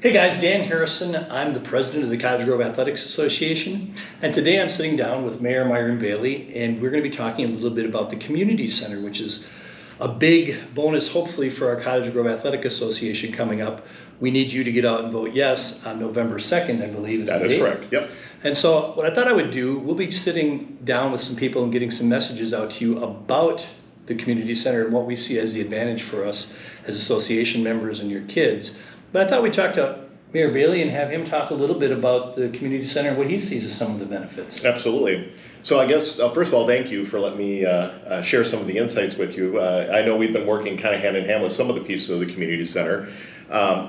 Hey guys, Dan Harrison. I'm the president of the Cottage Grove Athletics Association, and today I'm sitting down with Mayor Myron Bailey, and we're going to be talking a little bit about the community center, which is a big bonus, hopefully, for our Cottage Grove Athletic Association coming up. We need you to get out and vote yes on November 2nd, I believe. That is correct, yep. And so what I thought I would do, we'll be sitting down with some people and getting some messages out to you about the community center and what we see as the advantage for us as association members and your kids. But I thought we'd talk to Mayor Bailey and have him talk a little bit about the community center and what he sees as some of the benefits. Absolutely. So I guess, first of all, thank you for letting me share some of the insights with you. I know we've been working kind of hand in hand with some of the pieces of the community center.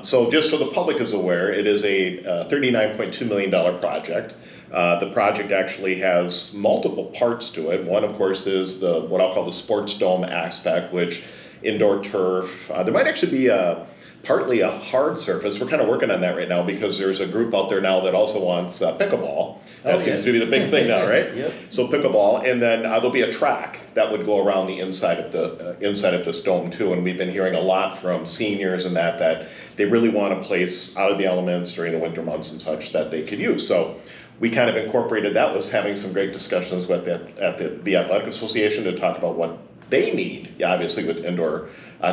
So just so the public is aware, it is a $39.2 million project. The project actually has multiple parts to it. One, of course, is what I'll call the sports dome aspect, which indoor turf. There might actually be partly a hard surface. We're kind of working on that right now because there's a group out there now that also wants pickleball. That seems to be the big thing now, right? Yep. So pickleball, and then there'll be a track that would go around the inside of this dome too. And we've been hearing a lot from seniors and that they really want a place out of the elements during the winter months and such that they could use. So we kind of incorporated that, was having some great discussions with the Athletic Association to talk about what they need, obviously, with indoor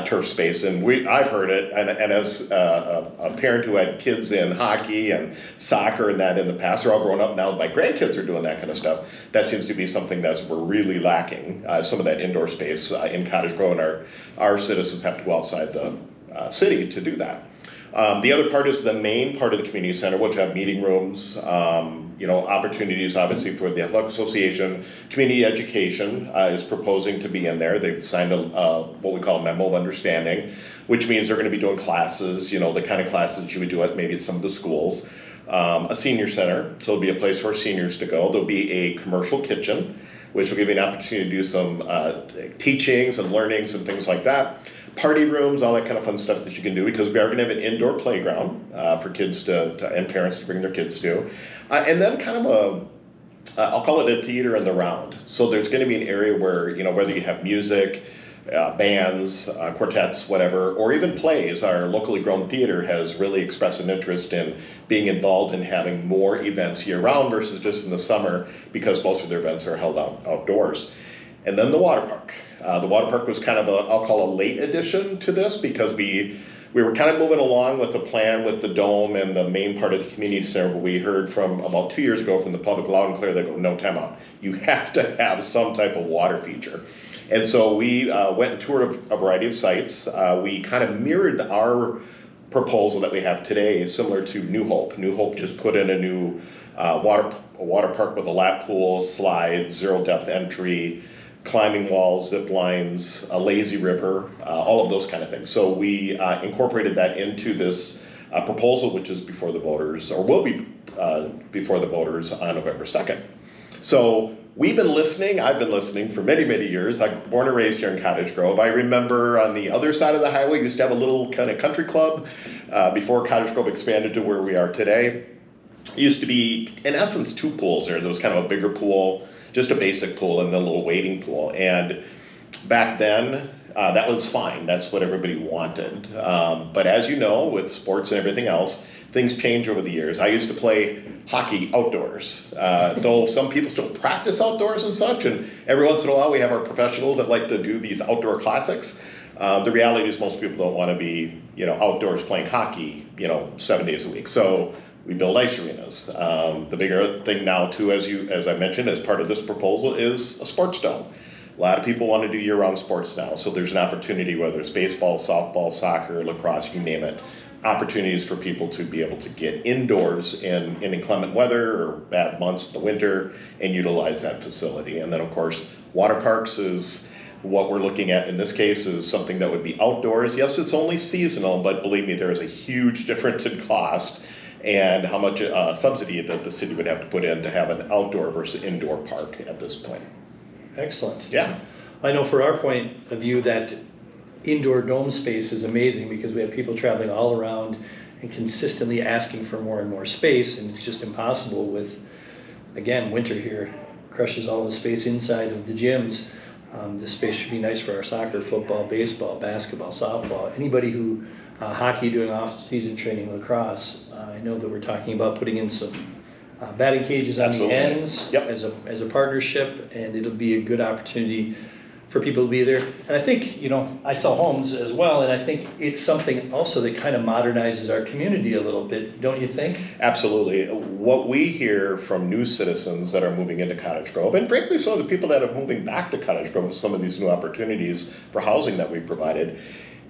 turf space. And I've heard it, and as a parent who had kids in hockey and soccer and that in the past, they're all grown up now, my grandkids are doing that kind of stuff. That seems to be something that we're really lacking, some of that indoor space in Cottage Grove, and our citizens have to go outside the city to do that. The other part is the main part of the community center, which have meeting rooms, opportunities obviously for the Athletic Association. Community education is proposing to be in there. They've signed what we call a memo of understanding, which means they're going to be doing classes, the kind of classes you would do at some of the schools. A senior center, so it'll be a place for seniors to go. There'll be a commercial kitchen, which will give you an opportunity to do some teachings and learnings and things like that. Party rooms, all that kind of fun stuff that you can do, because we are going to have an indoor playground for kids and parents to bring their kids to. And then kind of I'll call it a theater in the round. So there's going to be an area where, whether you have music, bands, quartets, whatever, or even plays, our locally grown theater has really expressed an interest in being involved in having more events year round versus just in the summer, because most of their events are held outdoors. And then the water park. The water park was kind of I'll call a late addition to this, because we were kind of moving along with the plan with the dome and the main part of the community center, but we heard from about 2 years ago from the public loud and clear, they go, no, time out. You have to have some type of water feature. And so we went and toured a variety of sites. We kind of mirrored our proposal that we have today, similar to New Hope. New Hope just put in a new water park with a lap pool, slides, zero depth entry, climbing walls, zip lines, a lazy river, all of those kind of things. So we incorporated that into this proposal, which is before the voters, or will be before the voters on November 2nd. So we've been listening. I've been listening for many, many years. I'm born and raised here in Cottage Grove. I remember on the other side of the highway, used to have a little kind of country club before Cottage Grove expanded to where we are today. It used to be, in essence, two pools there. There was kind of a bigger pool, just a basic pool, and then a little wading pool. And back then, that was fine. That's what everybody wanted. But as you know, with sports and everything else, things change over the years. I used to play hockey outdoors, though some people still practice outdoors and such. And every once in a while, we have our professionals that like to do these outdoor classics. The reality is most people don't want to be, outdoors playing hockey, 7 days a week. So we build ice arenas. The bigger thing now, too, as I mentioned, as part of this proposal, is a sports dome. A lot of people want to do year-round sports now, so there's an opportunity, whether it's baseball, softball, soccer, lacrosse, you name it, opportunities for people to be able to get indoors in inclement weather or bad months in the winter and utilize that facility. And then, of course, water parks is what we're looking at in this case, is something that would be outdoors. Yes, it's only seasonal, but believe me, there is a huge difference in cost and how much subsidy that the city would have to put in to have an outdoor versus indoor park at this point. Excellent. Yeah. I know for our point of view that indoor dome space is amazing, because we have people traveling all around and consistently asking for more and more space, and it's just impossible with, again, winter here crushes all the space inside of the gyms. This space should be nice for our soccer, football, baseball, basketball, softball. Anybody who hockey doing off-season training, lacrosse. I know that we're talking about putting in some batting cages on Absolutely. the ends Yep. as a partnership, and it'll be a good opportunity for people to be there. And I think, I sell homes as well, and I think it's something also that kind of modernizes our community a little bit, don't you think? Absolutely. What we hear from new citizens that are moving into Cottage Grove, and frankly, some of the people that are moving back to Cottage Grove with some of these new opportunities for housing that we provided,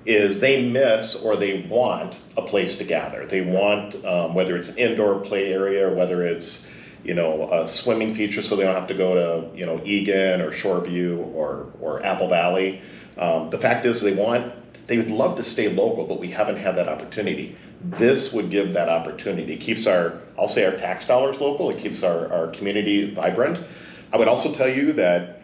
is they miss or they want a place to gather. They want, whether it's an indoor play area, or whether it's a swimming feature, so they don't have to go to Egan or Shoreview or Apple Valley. The fact is, they would love to stay local, but we haven't had that opportunity. This would give that opportunity. It keeps our tax dollars local. It keeps our community vibrant. I would also tell you that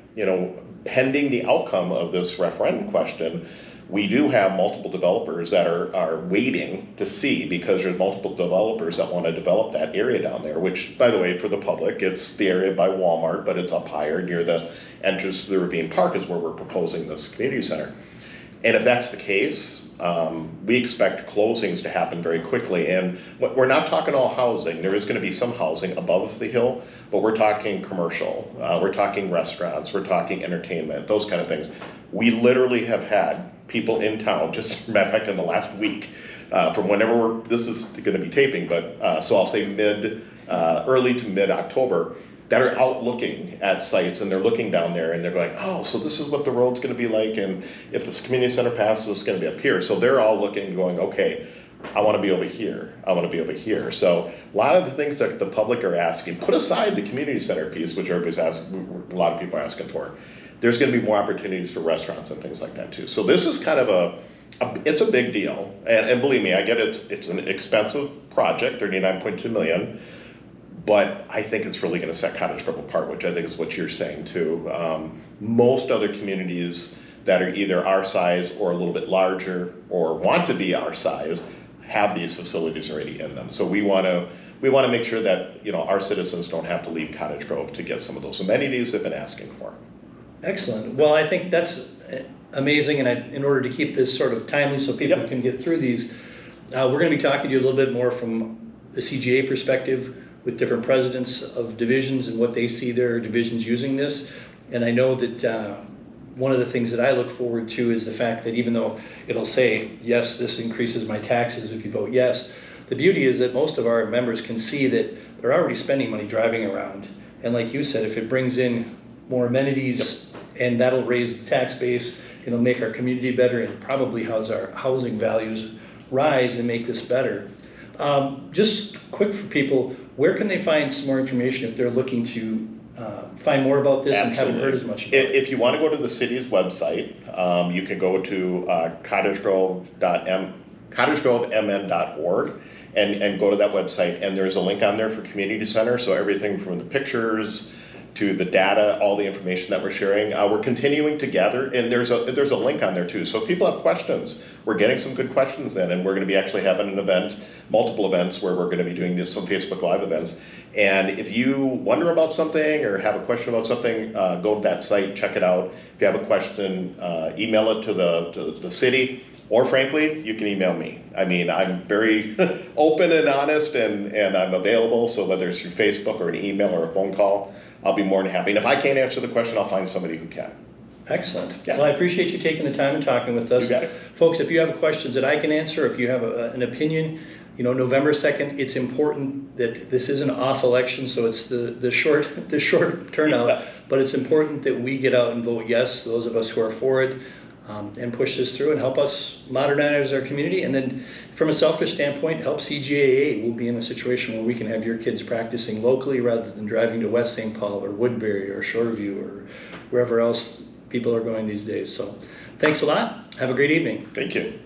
pending the outcome of this referendum question, we do have multiple developers that are waiting to see, because there's multiple developers that want to develop that area down there, which, by the way, for the public, it's the area by Walmart, but it's up higher near the entrance to the Ravine Park is where we're proposing this community center. And if that's the case, we expect closings to happen very quickly. And we're not talking all housing. There is going to be some housing above the hill, but we're talking commercial, we're talking restaurants, we're talking entertainment, those kind of things. We literally have had people in town, just as a matter of fact, in the last week, from whenever this is going to be taping, but so I'll say early to mid-October, that are out looking at sites, and they're looking down there and they're going, oh, so this is what the road's going to be like, and if this community center passes, it's going to be up here. So they're all looking, going, okay, I want to be over here, I want to be over here. So a lot of the things that the public are asking, put aside the community center piece, which everybody's asking, a lot of people are asking for. There's going to be more opportunities for restaurants and things like that too. So this is kind of it's a big deal, and believe me, I get it's an expensive project, $39.2 million. But I think it's really going to set Cottage Grove apart, which I think is what you're saying too. Most other communities that are either our size or a little bit larger or want to be our size have these facilities already in them. So we want to make sure that our citizens don't have to leave Cottage Grove to get some of those amenities they've been asking for. Excellent. Well, I think that's amazing, and in order to keep this sort of timely so people can get through these, we're going to be talking to you a little bit more from the CGA perspective, with different presidents of divisions and what they see their divisions using this. And I know that one of the things that I look forward to is the fact that even though it'll say, yes, this increases my taxes if you vote yes, the beauty is that most of our members can see that they're already spending money driving around. And like you said, if it brings in more amenities, and that'll raise the tax base, it'll make our community better, and probably has our housing values rise and make this better. Just quick for people, where can they find some more information if they're looking to find more about this? Absolutely. And haven't heard as much about it? If you want to go to the city's website, you can go to cottagegrovemn.org and go to that website, and there's a link on there for community center. So everything from the pictures to the data, all the information that we're sharing. We're continuing to gather, and there's a link on there too. So if people have questions, we're getting some good questions in, and we're going to be actually having an event, multiple events, where we're going to be doing some Facebook Live events. And if you wonder about something or have a question about something, go to that site, check it out. If you have a question, email it to the city, or frankly, you can email me. I mean, I'm very open and honest, and I'm available. So whether it's through Facebook or an email or a phone call, I'll be more than happy. And if I can't answer the question, I'll find somebody who can. Excellent. Yeah. Well, I appreciate you taking the time and talking with us. You got it. Folks, if you have questions that I can answer, if you have an opinion, November 2nd, it's important that this is an off election, so it's the short turnout, Yes. But it's important that we get out and vote yes, those of us who are for it, and push this through and help us modernize our community. And then from a selfish standpoint, help CGAA. We'll be in a situation where we can have your kids practicing locally rather than driving to West St. Paul or Woodbury or Shoreview or wherever else people are going these days. So thanks a lot. Have a great evening. Thank you.